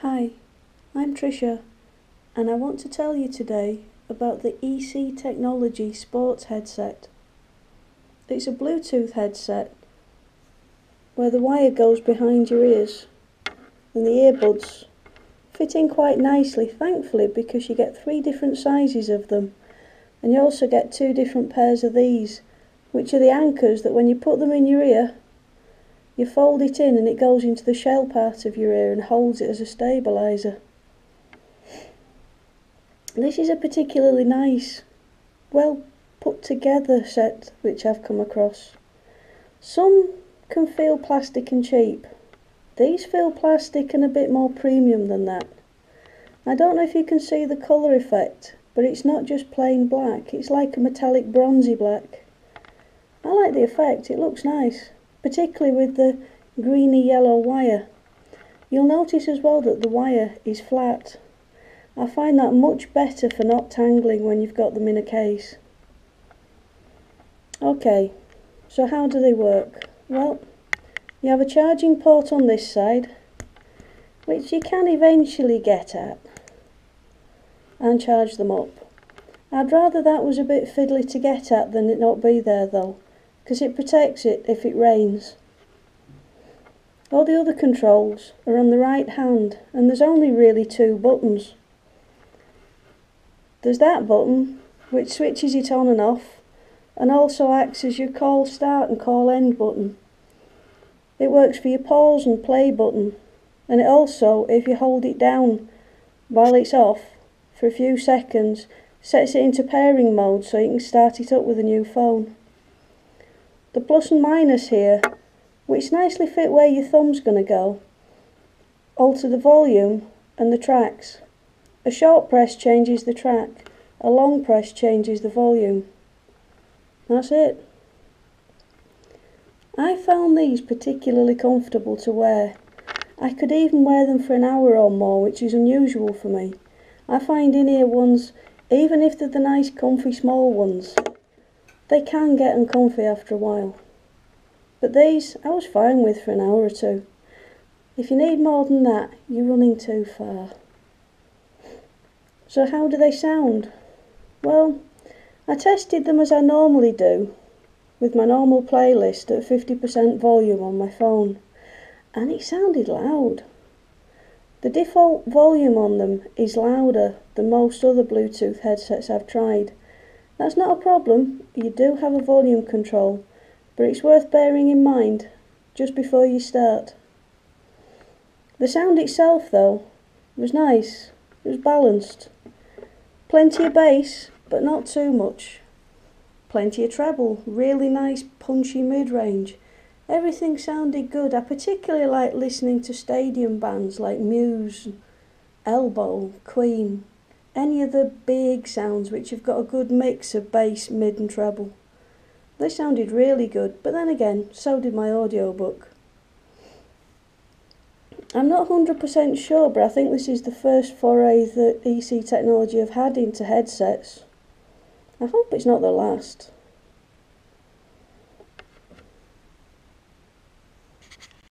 Hi, I'm Tricia, and I want to tell you today about the EC Technology sports headset. It's a Bluetooth headset where the wire goes behind your ears and the earbuds fit in quite nicely, thankfully, because you get 3 different sizes of them, and you also get 2 different pairs of these, which are the anchors that when you put them in your ear, you fold it in and it goes into the shell part of your ear and holds it as a stabiliser. This is a particularly nice, well put together set which I've come across. Some can feel plastic and cheap. These feel plastic and a bit more premium than that. I don't know if you can see the colour effect, but it's not just plain black, it's like a metallic bronzy black. I like the effect, it looks nice, particularly with the greeny yellow wire. You'll notice as well that the wire is flat. I find that much better for not tangling when you've got them in a case. Okay, so how do they work? Well, you have a charging port on this side, which you can eventually get at and charge them up. I'd rather that was a bit fiddly to get at than it not be there though, because it protects it if it rains. All the other controls are on the right hand, and there's only really 2 buttons. There's that button which switches it on and off, and also acts as your call start and call end button. It works for your pause and play button, and it also, if you hold it down while it's off for a few seconds, sets it into pairing mode so you can start it up with a new phone. The plus and minus here, which nicely fit where your thumb's going to go, alter the volume and the tracks. A short press changes the track, a long press changes the volume. That's it. I found these particularly comfortable to wear. I could even wear them for an hour or more, which is unusual for me. I find in-ear ones, even if they're the nice comfy small ones, they can get uncomfy after a while. But these I was fine with for an hour or 2. If you need more than that, you're running too far. So how do they sound? Well, I tested them as I normally do, with my normal playlist at 50% volume on my phone, and it sounded loud. The default volume on them is louder than most other Bluetooth headsets I've tried. That's not a problem, you do have a volume control, but it's worth bearing in mind just before you start. The sound itself though was nice, it was balanced. Plenty of bass, but not too much. Plenty of treble, really nice punchy mid-range. Everything sounded good. I particularly like listening to stadium bands like Muse, Elbow, Queen, any of the big sounds which have got a good mix of bass, mid and treble. They sounded really good, but then again, so did my audiobook. I'm not 100% sure, but I think this is the first foray that EC Technology have had into headsets. I hope it's not the last.